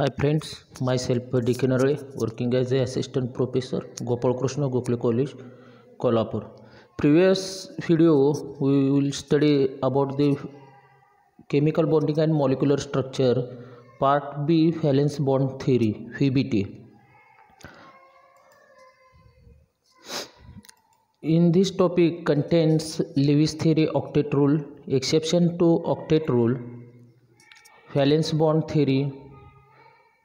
Hi friends, myself D.K. Narale, working as a assistant professor, Gopal Krishna Gokhale College, Kolhapur. Previous video we will study about the chemical bonding and molecular structure, part B, valence bond theory, VBT. In this topic contains Lewis theory, octet rule, exception to octet rule, valence bond theory,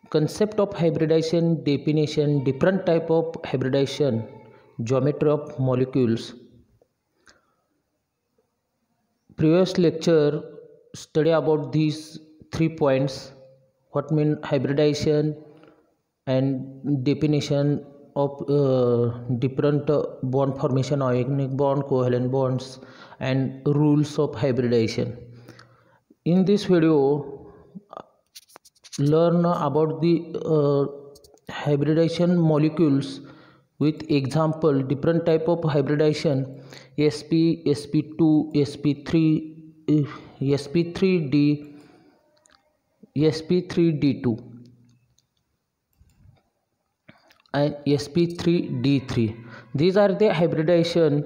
concept of hybridization, definition, different type of hybridization, geometry of molecules. Previous lecture study about these 3 points, what mean hybridization and definition of different bond formation, ionic bond, covalent bonds, and rules of hybridization. In this video learn about the hybridization molecules with example, different type of hybridization, sp, sp2, sp3, sp3d, sp3d2 and sp3d3. These are the hybridization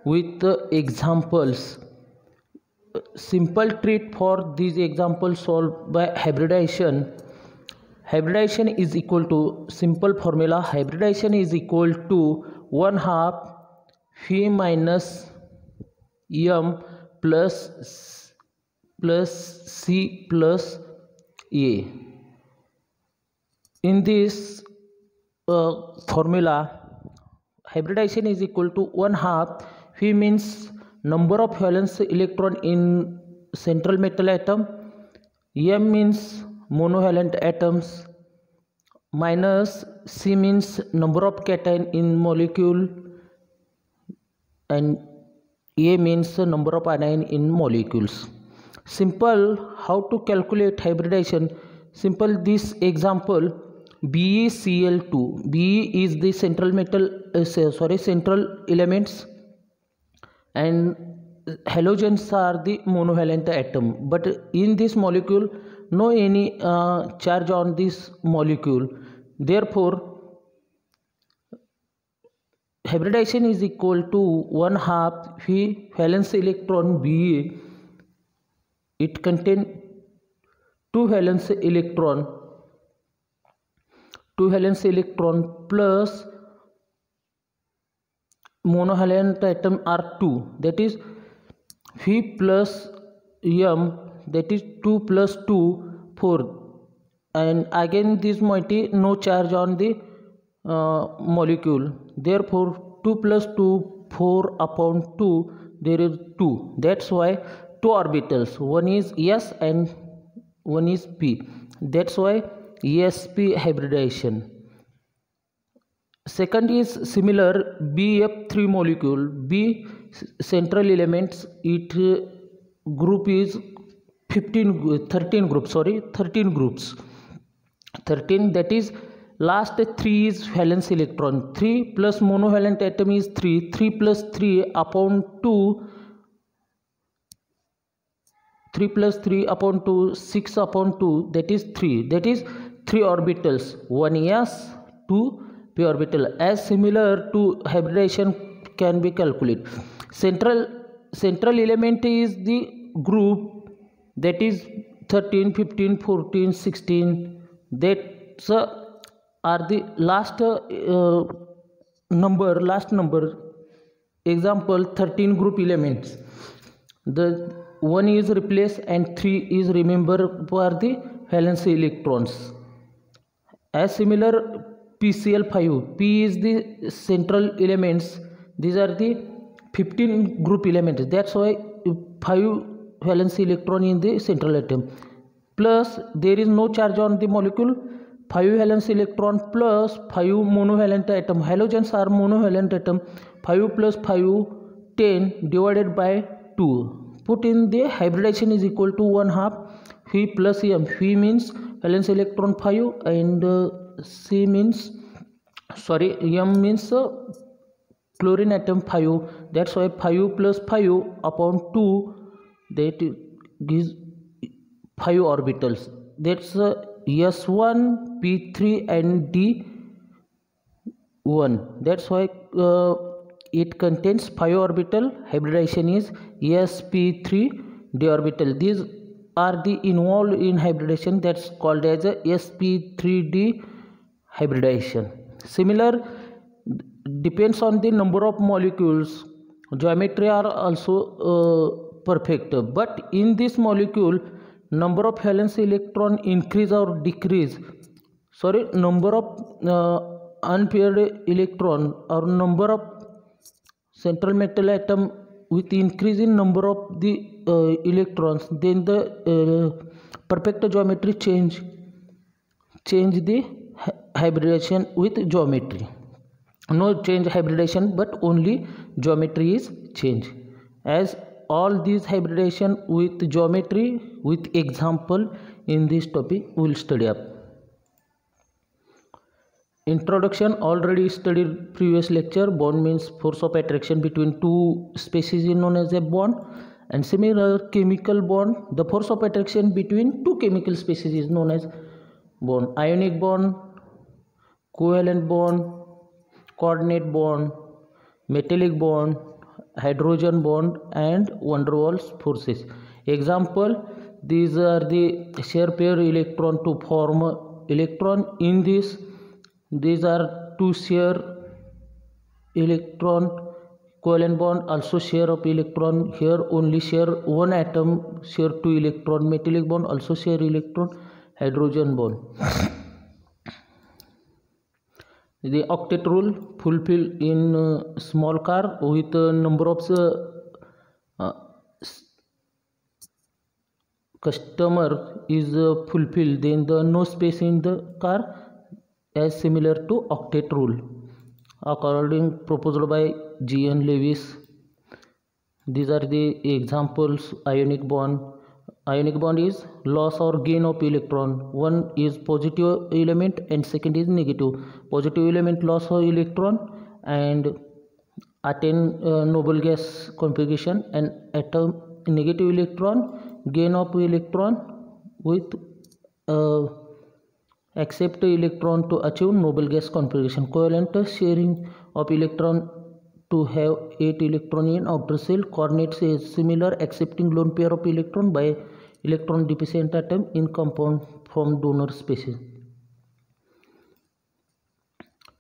with examples. Simple trick for these examples solved by hybridization. Hybridization is equal to, simple formula, hybridization is equal to 1/2 phi minus m plus c plus a. In this formula, hybridization is equal to 1/2 phi means number of valence electron in central metal atom, m means monovalent atoms, minus c means number of cation in molecule, and a means number of anion in molecules. Simple how to calculate hybridization. Simple this example, BeCl2. Be is the central metal central elements, and halogens are the monovalent atom, but in this molecule no any charge on this molecule, therefore hybridization is equal to 1/2 phi valence electron Be. It contains 2 valence electron plus monovalent atom are 2, that is phi plus m, that is 2 plus 2 4, and again this moiety no charge on the molecule, therefore 2 plus 2 4 upon 2, there is 2, that's why 2 orbitals, one is s and one is p, that's why sp hybridization. Second is similar, BF3 molecule, B central elements, it group is 13 groups, that is last 3 is valence electron, 3 plus monovalent atom is 3, 3 plus 3 upon 2, 3 plus 3 upon 2, 6 upon 2, that is 3, that is 3 orbitals, 1 s, 2 p orbital. As similar to hybridization can be calculated. Central element is the group, that is 13, 15, 14, 16, that are the last number. Example, 13 group elements, the 1 is replaced and 3 is remembered for the valence electrons. As similar, PCl5, P is the central elements, these are the 15 group elements, that's why 5 valence electron in the central atom, plus there is no charge on the molecule, 5 valence electron plus 5 monovalent atom, halogens are monovalent atom, 5 plus 5 10 divided by 2, put in the hybridization is equal to 1/2 phi plus m, phi means valence electron 5 and m means chlorine atom 5, that's why 5 plus 5 upon 2, that gives 5 orbitals, that's S1, P3 and D1. That's why it contains 5 orbital. Hybridization is sp3 d orbital. These are the involved in hybridization, that's called as a sp3d hybridization. Similar depends on the number of molecules. Geometry are also perfect, but in this molecule number of valence electron increase or decrease, number of unpaired electron or number of central metal atom with increase in number of the electrons, then the perfect geometry change the hybridization with geometry. No change hybridization, but only geometry is change. As all these hybridization with geometry with example in this topic we will study up. Introduction already studied previous lecture. Bond means force of attraction between two species is known as a bond, and similar chemical bond, the force of attraction between two chemical species is known as bond. Ionic bond, covalent bond, coordinate bond, metallic bond, hydrogen bond and van der Waals forces. Example, these are the share pair electron to form electron. In this, these are two share electron. Covalent bond also share of electron. Here only share one atom, share two electron. Metallic bond also share electron. Hydrogen bond. The octet rule fulfill in small car with number of customer is fulfilled, then the no space in the car, as similar to octet rule according proposed by G.N. Lewis. These are the examples. Ionic bond. Ionic bond is loss or gain of electron. One is positive element and second is negative. Positive element loss of electron and attain noble gas configuration, and atom negative electron gain of electron with accept electron to achieve noble gas configuration. Covalent sharing of electron to have 8 electron in outer shell. Coordinates is similar, accepting lone pair of electron by electron deficient atom in compound from donor species.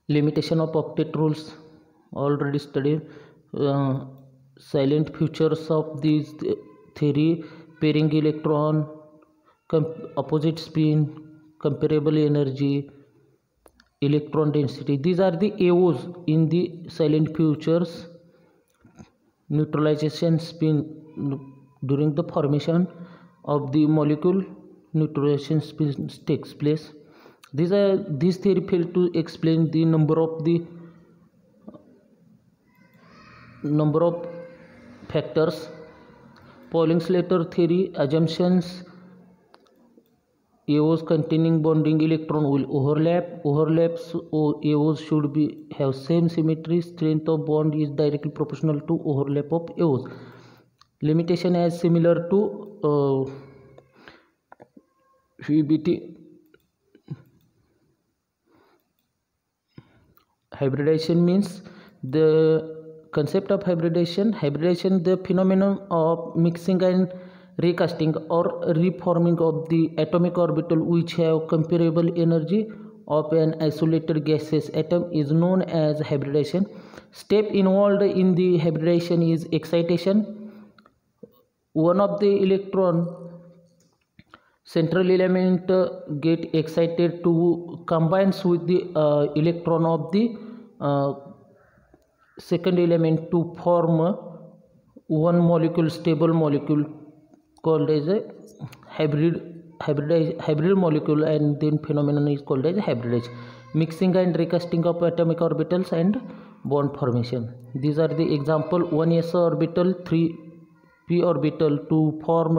Limitation of octet rules already studied. Silent features of these theory: pairing electron, opposite spin, comparable energy, electron density. These are the AOs in the silent features. Neutralization spin during the formation of the molecule, neutralization spin takes place. This theory failed to explain the number of factors. Pauling-Slater theory assumptions: AOs containing bonding electron will overlap. Overlaps AOs should have same symmetry. Strength of bond is directly proportional to overlap of AOs. Limitation as similar to VBT. Hybridization means the concept of hybridization, the phenomenon of mixing and recasting or reforming of the atomic orbital which have comparable energy of an isolated gaseous atom is known as hybridization. Step involved in the hybridization is excitation. One of the electron central element get excited to combines with the electron of the second element to form one molecule, stable molecule called as a hybrid molecule, and then phenomenon is called as hybridization. Mixing and recasting of atomic orbitals and bond formation. These are the example: 1s orbital, 3p orbital to form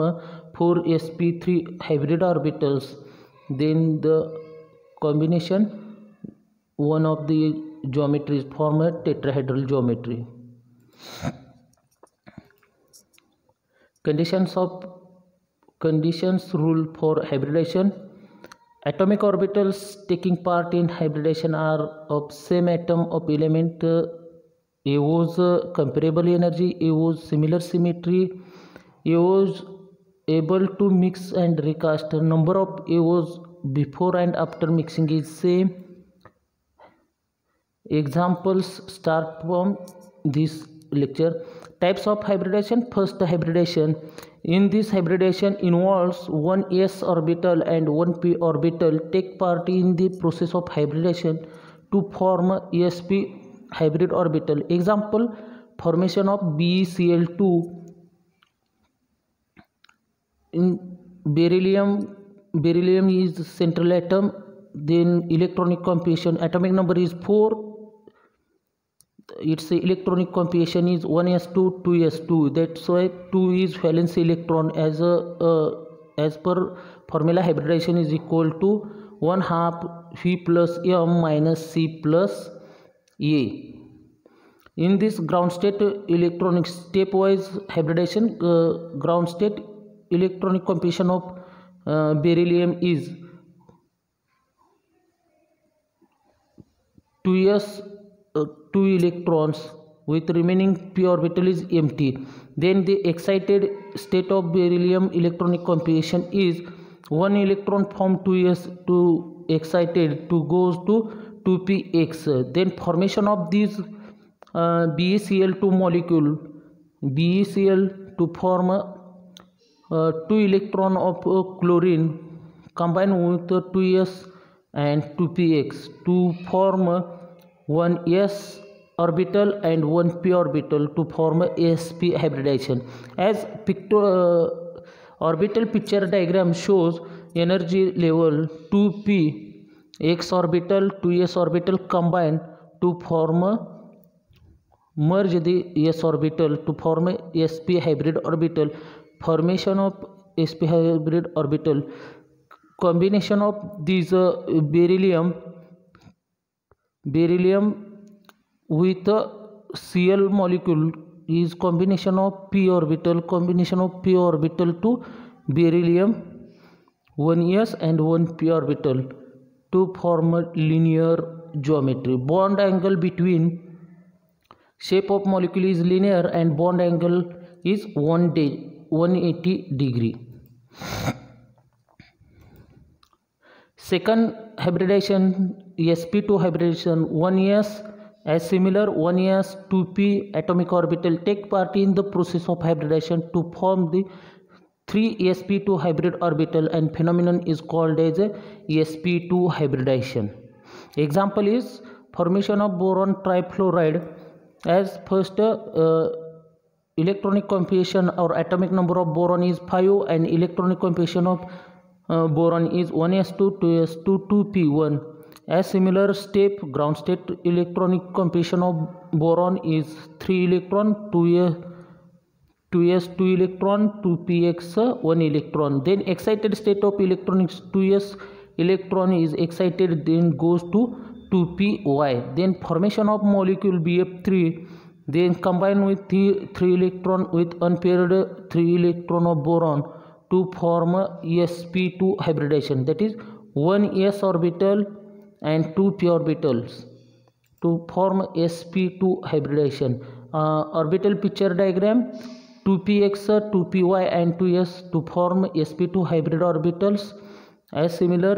4sp3 hybrid orbitals. Then the combination, one of the geometries form a tetrahedral geometry. Conditions rule for hybridization: Atomic orbitals taking part in hybridization are of same atom of element. A was comparable energy, A was similar symmetry, A was able to mix and recast. Number of A was before and after mixing is same. Examples start from this lecture. Types of hybridization. First, hybridization. In this hybridization involves one s orbital and one p orbital take part in the process of hybridization to form sp hybrid orbital. Example, formation of BeCl2 in beryllium is central atom, then electronic configuration atomic number is 4, its electronic configuration is 1s2 2s2. That's why 2 is valence electron. As per formula, hybridization is equal to 1/2 V plus m minus c plus a. In this ground state electronic stepwise hybridization, ground state electronic configuration of beryllium is 2s 2 electrons with remaining p orbital is empty. Then the excited state of beryllium electronic configuration is 1 electron from 2s to excited to goes to 2px. Then formation of this BeCl2 molecule, BeCl to form 2 electron of chlorine combined with 2s and 2px to form one s orbital and one p orbital to form sp hybridization. As orbital picture diagram shows, energy level 2p x orbital 2s orbital combine to form merge the s orbital to form sp hybrid orbital. Formation of sp hybrid orbital, combination of these beryllium with Cl molecule is combination of p orbital to beryllium 1s and 1p orbital to form a linear geometry. Bond angle between shape of molecule is linear and bond angle is 180 degree. Second hybridization, sp2 hybridization. 1s as similar 1s 2p atomic orbital take part in the process of hybridization to form the 3 sp2 hybrid orbital, and phenomenon is called as sp2 hybridization. Example is formation of boron trifluoride. As first electronic configuration or atomic number of boron is 5 and electronic configuration of boron is 1s2 2s2 2p1. As similar step, ground state electronic configuration of boron is 3 electron 2s 2 electron 2px 1 electron. Then excited state of electronics 2s electron is excited, then goes to 2py. Then formation of molecule bf3, then combine with 3 electron with unpaired 3 electron of boron to form sp2 hybridization, that is 1 s orbital and 2 p orbitals to form sp2 hybridization. Orbital picture diagram, 2px 2py and 2s to form sp2 hybrid orbitals. As similar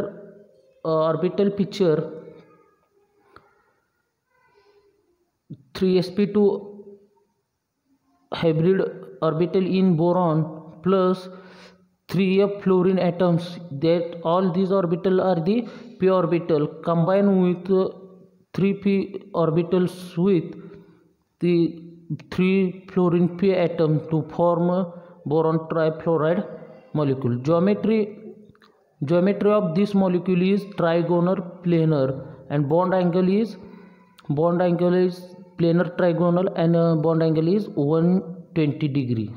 orbital picture, 3 sp2 hybrid orbital in boron plus 3f fluorine atoms, that all these orbital are the p orbital combined with 3p orbitals with the 3 fluorine p atom to form boron trifluoride molecule. Geometry of this molecule is trigonal planar, and bond angle is planar trigonal, and bond angle is 120 degrees.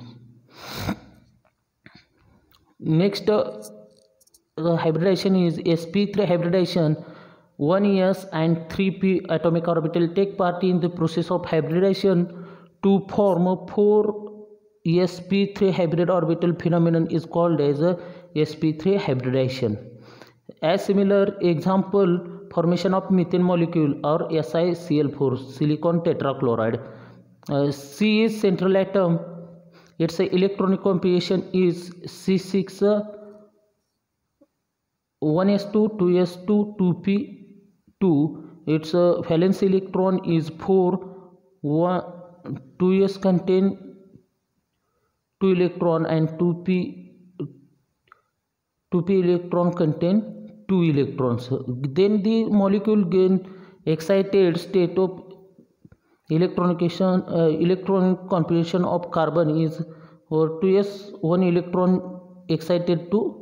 Next hybridization is sp3 hybridization. 1s and 3p atomic orbital take part in the process of hybridization to form 4 sp3 hybrid orbital. Phenomenon is called as sp3 hybridization. As similar example, formation of methane molecule or SiCl4, silicon tetrachloride. C is central atom. Its electronic configuration is C6, 1s2, 2s2, 2p2. Its valence electron is 4. 2s contain 2 electron and 2p electron contain 2 electrons. Then the molecule gain excited state of electronic configuration of carbon is 2s 1 electron excited to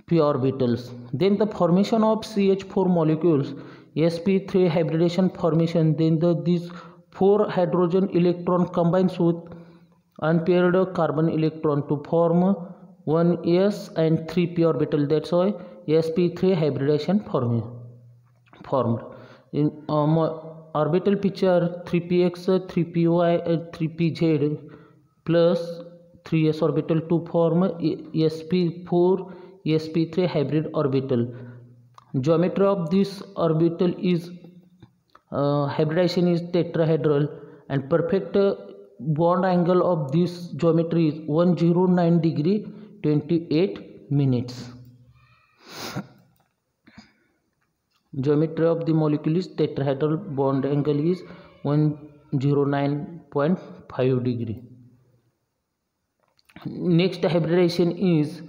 p orbitals. Then the formation of CH4 molecules, sp3 hybridization formation. Then these 4 hydrogen electron combines with unpaired carbon electron to form 1s and 3p orbital. That's why sp3 hybridization formed. In orbital picture, 3px, 3py, 3pz plus 3s orbital to form sp4 sp3 hybrid orbital. Geometry of this orbital is hybridization is tetrahedral, and perfect bond angle of this geometry is 109 degree 28 minutes. Geometry of the molecule is tetrahedral, bond angle is 109.5 degree. Next hybridization is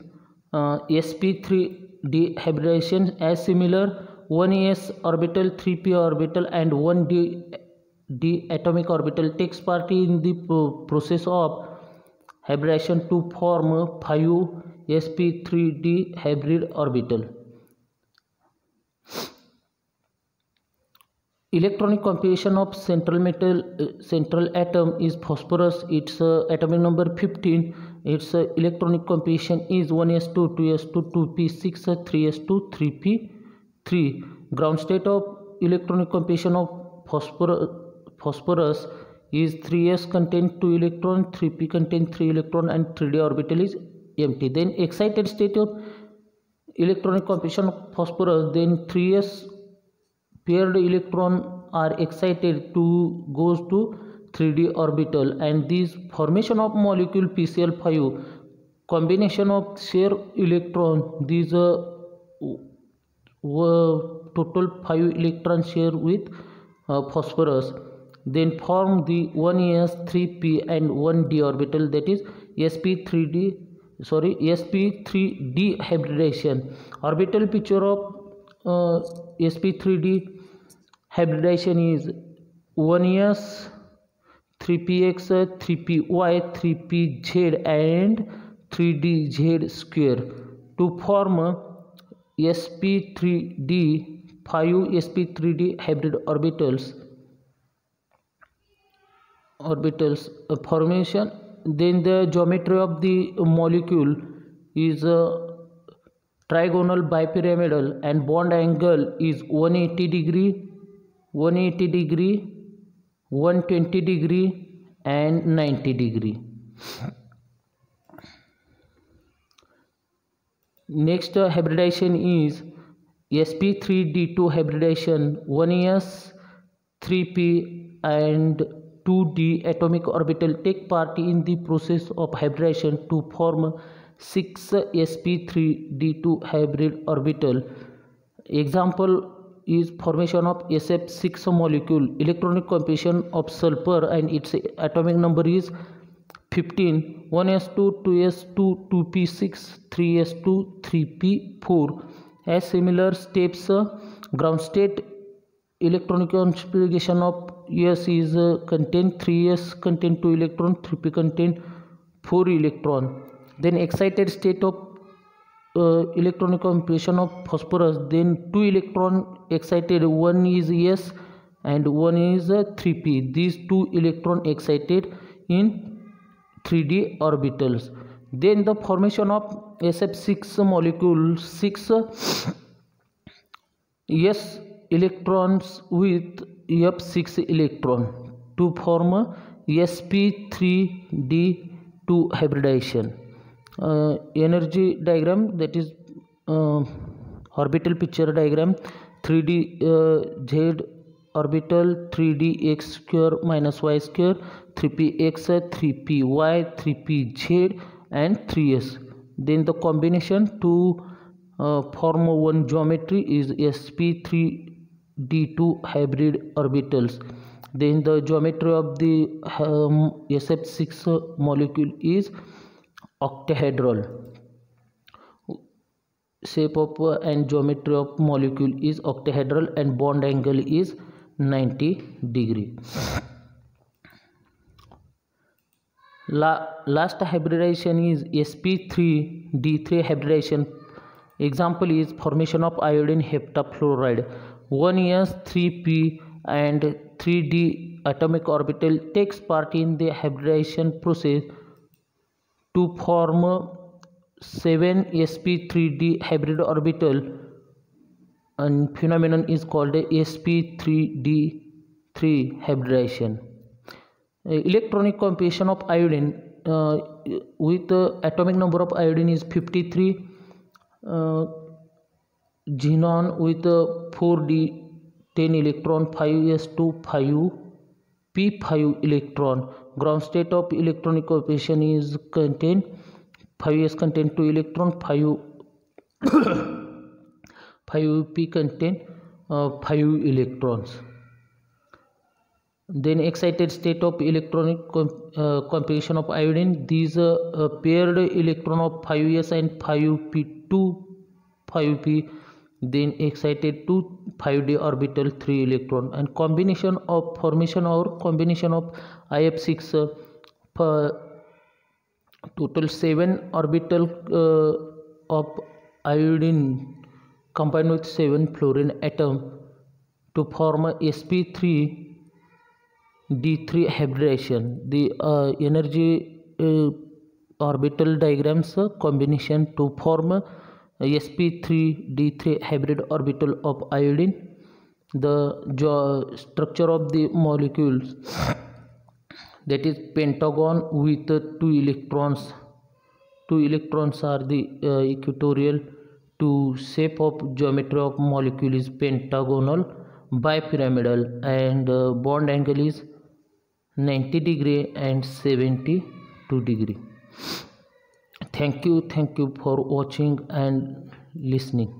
sp3d hybridization. As similar, 1s orbital, 3p orbital and 1d atomic orbital takes part in the process of hybridization to form 5 sp3d hybrid orbital. Electronic configuration of central atom is phosphorus. Its atomic number 15. Its electronic configuration is 1s2, 2s2, 2p6, 3s2, 3p3. Ground state of electronic configuration of phosphorus is 3s contain 2 electron, 3p contain 3 electron and 3d orbital is empty. Then excited state of electronic configuration of phosphorus, then 3s paired electron are excited to goes to 3d orbital, and this formation of molecule PCl5, combination of share electron, these total 5 electron share with phosphorus, then form the 1s 3p and 1d orbital, that is sp3d hybridization. Orbital picture of sp3d hybridization is 1s 3px 3py 3pz and 3dz square to form sp3d 5 sp3d hybrid orbitals formation. Then the geometry of the molecule is trigonal bipyramidal, and bond angle is 180 degree, 120 degree and 90 degree. Next hybridization is sp3d2 hybridization. 1s 3p and 2d atomic orbital take part in the process of hybridization to form 6 sp3d2 hybrid orbital. Example is formation of SF6 molecule. Electronic configuration of sulfur and its atomic number is 15. 1s2, 2s2, 2p6, 3s2, 3p4. As similar steps, ground state electronic configuration of S is contain 3s contain 2 electron, 3p contain 4 electron. Then excited state of electronic configuration of phosphorus, then 2 electron excited, one is S and one is 3p. These 2 electron excited in 3d orbitals. Then the formation of SF6 molecule, 6 S electrons with F6 electron to form sp3d2 hybridization. Energy diagram, that is orbital picture diagram. 3D z orbital, 3D x square minus y square, 3p x, 3p y, 3p z and 3s. Then the combination to form one geometry is sp3d2 hybrid orbitals. Then the geometry of the SF6 molecule is octahedral. Shape of and geometry of molecule is octahedral and bond angle is 90 degree. Last hybridization is sp3d3 hybridization. Example is formation of iodine heptafluoride. 1s 3p and 3d atomic orbital takes part in the hybridization process to form 7 sp3d hybrid orbital, and phenomenon is called sp3d3 hybridization. Electronic composition of iodine with atomic number of iodine is 53, xenon with 4d 10 electron, 5s2 5p5 electron. Ground state of electronic composition is contain 5s contain 2 electron, 5p contain 5 electrons. Then excited state of electronic composition of iodine. These paired electron of 5s and 5p 2 5p, then excited to 5d orbital 3 electron, and combination of formation or combination of IF6 total 7 orbital of iodine combined with 7 fluorine atom to form a sp3d3 hybridization. The energy orbital diagrams combination to form sp3d3 hybrid orbital of iodine. The structure of the molecules, that is pentagon with 2 electrons. 2 electrons are the equatorial. To shape of geometry of molecule is pentagonal bipyramidal, and bond angle is 90 degree and 72 degree. Thank you for watching and listening.